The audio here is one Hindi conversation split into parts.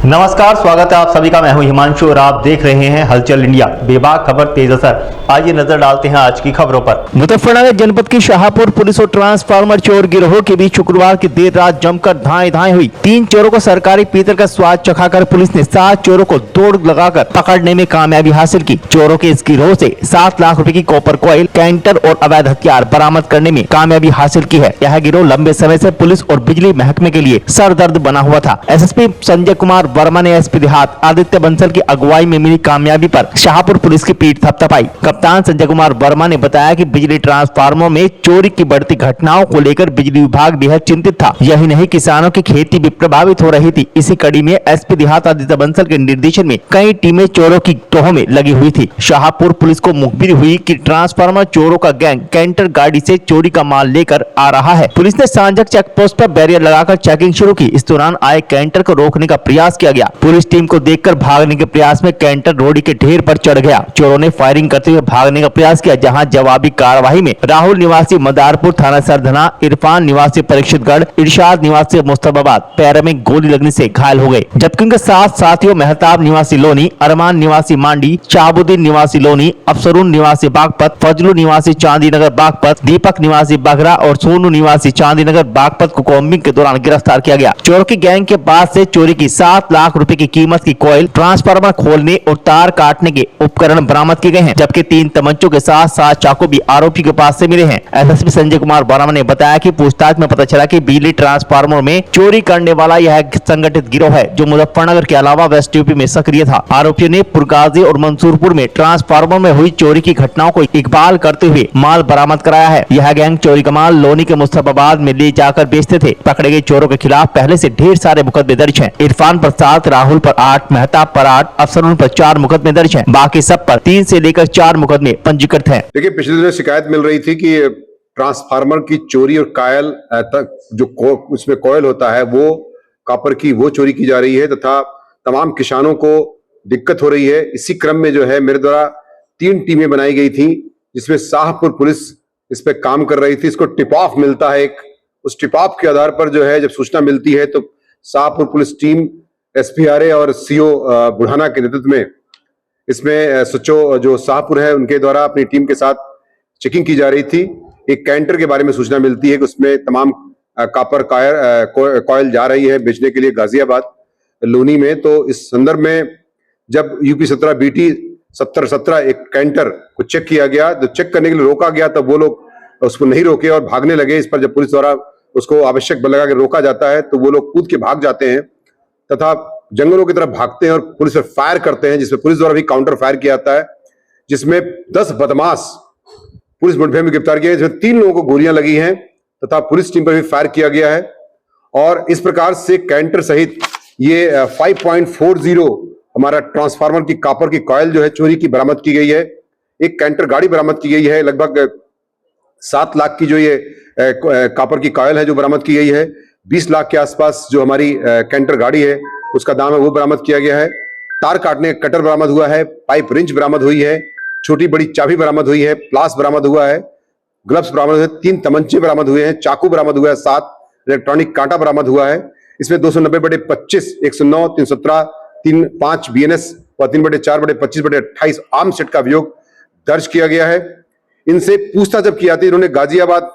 नमस्कार, स्वागत है आप सभी का। मैं हूं हिमांशु और आप देख रहे हैं हलचल इंडिया। बेबाक खबर तेज असर। आइए नजर डालते हैं आज की खबरों पर। मुजफ्फरनगर जनपद की शाहपुर पुलिस और ट्रांसफार्मर चोर गिरोह के बीच शुक्रवार की देर रात जमकर धाएं हुई। 3 चोरों को सरकारी पीतल का स्वाद चखाकर पुलिस ने 7 चोरों को दौड़ लगाकर पकड़ने में कामयाबी हासिल की। चोरों के इस गिरोह से 7 लाख रुपए की कॉपर कॉइल, कैंटर और अवैध हथियार बरामद करने में कामयाबी हासिल की है। यह गिरोह लंबे समय से पुलिस और बिजली महकमे के लिए सरदर्द बना हुआ था। एसएसपी संजय कुमार वर्मा ने एसपी देहात आदित्य बंसल की अगुवाई में मिली कामयाबी पर शाहपुर पुलिस की पीठ थपथपाई। कप्तान संजय कुमार वर्मा ने बताया कि बिजली ट्रांसफार्मर में चोरी की बढ़ती घटनाओं को लेकर बिजली विभाग बेहद चिंतित था। यही नहीं, किसानों की खेती भी प्रभावित हो रही थी। इसी कड़ी में एसपी देहात आदित्य बंसल के निर्देशन में कई टीमें चोरों की टोह में लगी हुई थी। शाहपुर पुलिस को मुखबिर हुई कि ट्रांसफार्मर चोरों का गैंग कैंटर गाड़ी से चोरी का माल लेकर आ रहा है। पुलिस ने सांझक चेक पोस्ट पर बैरियर लगाकर चेकिंग शुरू की। इस दौरान आए कैंटर को रोकने का प्रयास किया गया। पुलिस टीम को देखकर भागने के प्रयास में कैंटर रोडी के ढेर पर चढ़ गया। चोरों ने फायरिंग करते हुए भागने का प्रयास किया, जहां जवाबी कार्रवाई में राहुल निवासी मदारपुर थाना सरधना, इरफान निवासी परीक्षितगढ़, इरशाद निवासी मुस्तफाबाद पैर में गोली लगने से घायल हो गए। जबकि उनके 7 साथियों मेहताब निवासी लोनी, अरमान निवासी मांडी, शाहबुद्दीन निवासी लोनी, अफसरून निवासी बागपत, फजलू निवासी चांदीनगर बागपत, दीपक निवासी बघरा और सोनू निवासी चांदीनगर बागपत को कॉम्बिंग के दौरान गिरफ्तार किया गया। चोरों की गैंग के पास से चोरी की 7 लाख रुपए की कीमत की कॉइल, ट्रांसफार्मर खोलने और तार काटने के उपकरण बरामद किए गए हैं। जबकि 3 तमंचों के साथ 7 चाकू भी आरोपी के पास से मिले हैं। एसएसपी संजय कुमार वर्मा ने बताया कि पूछताछ में पता चला कि बिजली ट्रांसफार्मर में चोरी करने वाला यह संगठित गिरोह है, जो मुजफ्फरनगर के अलावा वेस्ट यूपी में सक्रिय था। आरोपियों ने पुरकाजी और मंसूरपुर में ट्रांसफार्मर में हुई चोरी की घटनाओं को इकबाल करते हुए माल बरामद कराया है। यह गैंग चोरी का माल लोनी के मुस्तफाबाद में ले जाकर बेचते थे। पकड़े गए चोरों के खिलाफ पहले से ढेर सारे मुकदमे दर्ज हैं। इरफान पर 7, राहुल पर 8, मेहताब पर 8, अफसरों पर 4 मुकदमे दर्ज हैं। बाकी सब पर 3 से लेकर 4 मुकदमे पंजीकृत हैं। देखिए, पिछले दिनों शिकायत मिल रही थी कि ट्रांसफार्मर की चोरी और कायल तक जो उसमें कॉयल होता है वो कॉपर की वो चोरी की जा रही है तथा तमाम किसानों को दिक्कत हो रही है। इसी क्रम में जो है मेरे द्वारा 3 टीमें बनाई गई थी, जिसमें शाहपुर पुलिस इस पे काम कर रही थी। इसको टिप ऑफ मिलता है एक, उस टिप ऑफ के आधार पर जो है जब सूचना मिलती है तो शाहपुर पुलिस टीम एसपीआरए और सीओ बुढ़ाना के नेतृत्व में इसमें सचो जो शाहपुर है उनके द्वारा अपनी टीम के साथ चेकिंग की जा रही थी। एक कैंटर के बारे में सूचना मिलती है कि उसमें तमाम कॉपर कॉयल जा रही है बेचने के लिए गाजियाबाद लोनी में। तो इस संदर्भ में जब यूपी 17 बीटी 7017 एक कैंटर को चेक किया गया, तो चेक करने के लिए रोका गया, तब वो लोग उसको नहीं रोके और भागने लगे। इस पर जब पुलिस द्वारा उसको आवश्यक बल लगा के रोका जाता है तो वो लोग कूद के भाग जाते हैं तथा जंगलों की तरफ भागते हैं और पुलिस पर फायर करते हैं, जिसमें पुलिस द्वारा भी काउंटर फायर किया जाता है, जिसमें 10 बदमाश पुलिस मुठभेड़ में गिरफ्तार किए, जिसमें 3 लोगों को गोलियां लगी हैं तथा पुलिस टीम पर भी फायर किया गया है। और इस प्रकार से कैंटर सहित ये 5.40 हमारा ट्रांसफार्मर की कॉपर की कॉयल जो है चोरी की बरामद की गई है। एक कैंटर गाड़ी बरामद की गई है, लगभग 7 लाख की जो ये कॉपर की कॉयल है जो बरामद की गई है। 20 लाख के आसपास जो हमारी कैंटर गाड़ी है उसका दाम है वो बरामद किया गया है। तार काटने का कटर बरामद हुआ है, पाइप रिंच बरामद हुई है, छोटी बड़ी चाबी बरामद हुई है, प्लास बरामद हुआ है, ग्लव्स बरामद हुए, 3 तमंचे बरामद हुए हैं, चाकू बरामद हुआ है, 7 इलेक्ट्रॉनिक कांटा बरामद हुआ है। इसमें 290/25, 109, 317, 3-5 BNS और 3/4/25/28 आर्म सेट का अभियोग दर्ज किया गया है। इनसे पूछताछ जब की जाती है, इन्होंने गाजियाबाद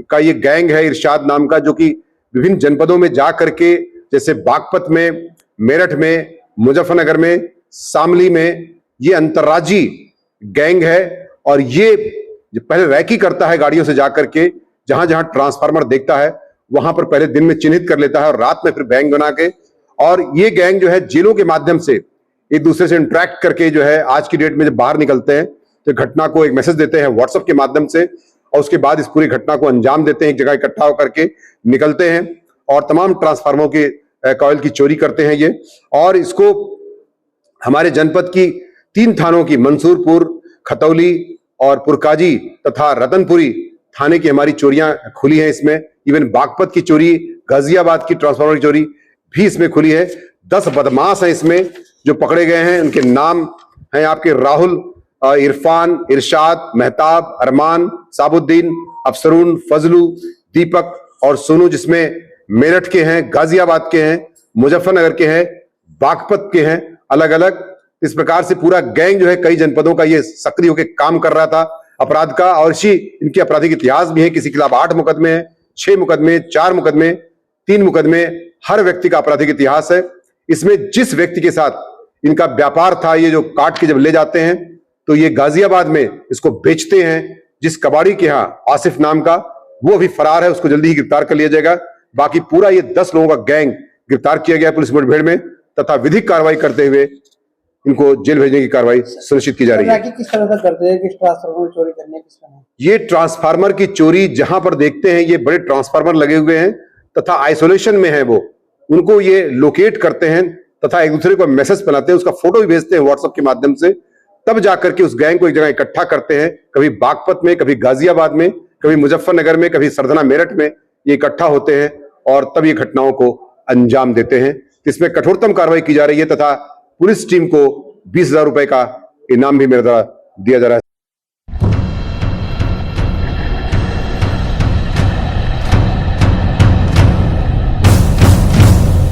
का ये गैंग है इरशाद नाम का, जो कि विभिन्न जनपदों में जा करके जैसे बागपत में, मेरठ में, मुजफ्फरनगर में, शामली में ये अंतर्राज्यीय गैंग है। और ये पहले रैकी करता है गाड़ियों से जाकर के, जहां जहां ट्रांसफार्मर देखता है वहां पर पहले दिन में चिन्हित कर लेता है और रात में फिर गैंग बना के, और ये गैंग जो है जेलों के माध्यम से एक दूसरे से इंटरेक्ट करके जो है आज की डेट में जब बाहर निकलते हैं तो घटना को एक मैसेज देते हैं व्हाट्सएप के माध्यम से, और उसके बाद इस पूरी घटना को अंजाम देते हैं, एक जगह इकट्ठा होकर के निकलते हैं और तमाम ट्रांसफार्मरों के कॉइल की चोरी करते हैं ये। और इसको हमारे जनपद की 3 थानों की मंसूरपुर, खतौली और पुरकाजी तथा रतनपुरी थाने की हमारी चोरियां खुली हैं इसमें। इवन बागपत की चोरी, गाजियाबाद की ट्रांसफार्मर की चोरी भी इसमें खुली है। 10 बदमाश हैं इसमें जो पकड़े गए हैं। उनके नाम हैं आपके राहुल, इरफान, इरशाद, मेहताब, अरमान, साबुद्दीन, अफसरून, फजलू, दीपक और सोनू, जिसमें मेरठ के हैं, गाजियाबाद के हैं, मुजफ्फरनगर के हैं, बागपत के हैं, अलग अलग। इस प्रकार से पूरा गैंग जो है कई जनपदों का ये सक्रिय होकर काम कर रहा था अपराध का। और इसी इनके आपराधिक इतिहास भी है, किसी के खिलाफ 8 मुकदमे हैं, 6 मुकदमे, 4 मुकदमे, 3 मुकदमे, हर व्यक्ति का आपराधिक इतिहास है। इसमें जिस व्यक्ति के साथ इनका व्यापार था, ये जो काट के जब ले जाते हैं तो ये गाजियाबाद में इसको बेचते हैं, जिस कबाड़ी के यहाँ आसिफ नाम का, वो अभी फरार है, उसको जल्दी ही गिरफ्तार कर लिया जाएगा। बाकी पूरा ये 10 लोगों का गैंग गिरफ्तार किया गया पुलिस मुठभेड़ में, तथा विधिक कार्रवाई करते हुए इनको जेल भेजने की कार्रवाई सुनिश्चित की जा रही है। किस तरह से करते हैं कि ट्रांसफार्मर चोरी करने किस तरह? ये ट्रांसफार्मर की चोरी जहां पर देखते हैं ये बड़े ट्रांसफार्मर लगे हुए हैं तथा आइसोलेशन में है, वो उनको ये लोकेट करते हैं तथा एक दूसरे को मैसेज बनाते हैं, उसका फोटो भी भेजते हैं व्हाट्सएप के माध्यम से, तब जाकर के उस गैंग को एक जगह इकट्ठा करते हैं। कभी बागपत में, कभी गाजियाबाद में, कभी मुजफ्फरनगर में, कभी सरदना मेरठ में ये इकट्ठा होते हैं और तब ये घटनाओं को अंजाम देते हैं। इसमें कठोरतम कार्रवाई की जा रही है तथा पुलिस टीम को 20,000 रुपए का इनाम भी मेरे द्वारा दिया जा रहा है।